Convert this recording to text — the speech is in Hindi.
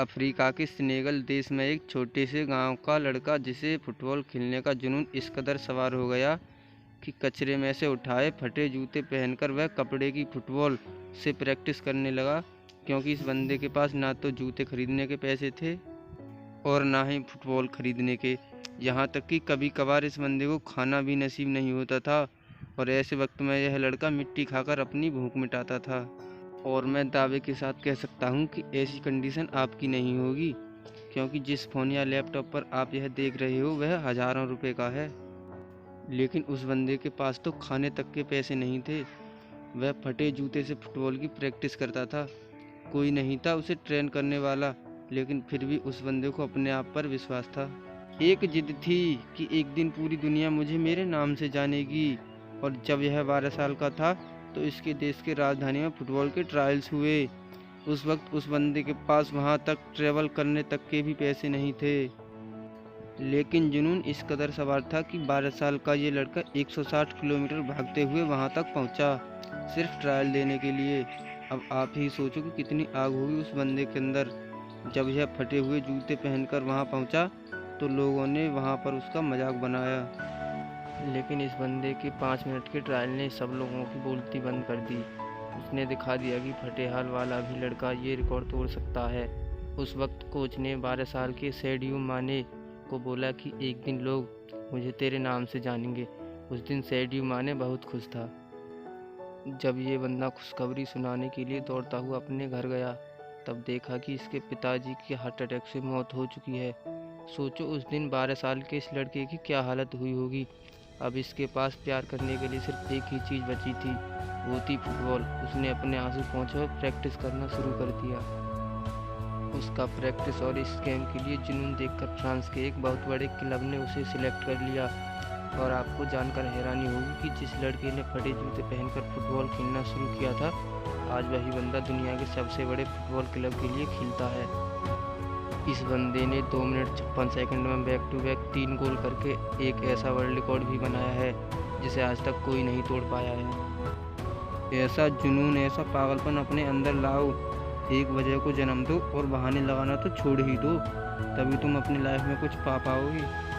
अफ्रीका के सेनेगल देश में एक छोटे से गांव का लड़का जिसे फुटबॉल खेलने का जुनून इस कदर सवार हो गया कि कचरे में से उठाए फटे जूते पहनकर वह कपड़े की फुटबॉल से प्रैक्टिस करने लगा। क्योंकि इस बंदे के पास ना तो जूते खरीदने के पैसे थे और ना ही फुटबॉल खरीदने के। यहाँ तक कि कभी कभार इस बंदे को खाना भी नसीब नहीं होता था और ऐसे वक्त में यह लड़का मिट्टी खाकर अपनी भूख मिटाता था। और मैं दावे के साथ कह सकता हूँ कि ऐसी कंडीशन आपकी नहीं होगी, क्योंकि जिस फ़ोन या लैपटॉप पर आप यह देख रहे हो वह हज़ारों रुपए का है। लेकिन उस बंदे के पास तो खाने तक के पैसे नहीं थे। वह फटे जूते से फुटबॉल की प्रैक्टिस करता था। कोई नहीं था उसे ट्रेन करने वाला, लेकिन फिर भी उस बंदे को अपने आप पर विश्वास था। एक जिद थी कि एक दिन पूरी दुनिया मुझे मेरे नाम से जानेगी। और जब यह 12 साल का था तो इसके देश के राजधानी में फुटबॉल के ट्रायल्स हुए। उस वक्त उस बंदे के पास वहां तक ट्रेवल करने तक के भी पैसे नहीं थे, लेकिन जुनून इस कदर सवार था कि 12 साल का ये लड़का 160 किलोमीटर भागते हुए वहां तक पहुंचा, सिर्फ ट्रायल देने के लिए। अब आप ही सोचो कि कितनी आग होगी उस बंदे के अंदर। जब यह फटे हुए जूते पहनकर वहां पहुंचा तो लोगों ने वहां पर उसका मजाक बनाया, लेकिन इस बंदे के 5 मिनट के ट्रायल ने सब लोगों की बोलती बंद कर दी। उसने दिखा दिया कि फटे हाल वाला भी लड़का ये रिकॉर्ड तोड़ सकता है। उस वक्त कोच ने 12 साल के सैडियो माने को बोला कि एक दिन लोग मुझे तेरे नाम से जानेंगे। उस दिन सैडियो माने बहुत खुश था। जब ये बंदा खुशखबरी सुनाने के लिए दौड़ता हुआ अपने घर गया, तब देखा कि इसके पिताजी की हार्ट अटैक से मौत हो चुकी है। सोचो उस दिन 12 साल के इस लड़के की क्या हालत हुई होगी। अब इसके पास प्यार करने के लिए सिर्फ एक ही चीज़ बची थी, वो थी फुटबॉल। उसने अपने आंसू पोंछे और प्रैक्टिस करना शुरू कर दिया। उसका प्रैक्टिस और इस गेम के लिए जुनून देखकर फ्रांस के एक बहुत बड़े क्लब ने उसे सिलेक्ट कर लिया। और आपको जानकर हैरानी होगी कि जिस लड़के ने फटे जूते पहनकर फुटबॉल खेलना शुरू किया था, आज वही बंदा दुनिया के सबसे बड़े फुटबॉल क्लब के लिए खेलता है। इस बंदे ने 2 मिनट 56 सेकंड में बैक टू बैक 3 गोल करके एक ऐसा वर्ल्ड रिकॉर्ड भी बनाया है जिसे आज तक कोई नहीं तोड़ पाया है। ऐसा जुनून, ऐसा पागलपन अपने अंदर लाओ, एक वजह को जन्म दो और बहाने लगाना तो छोड़ ही दो, तभी तुम अपनी लाइफ में कुछ पा पाओगे।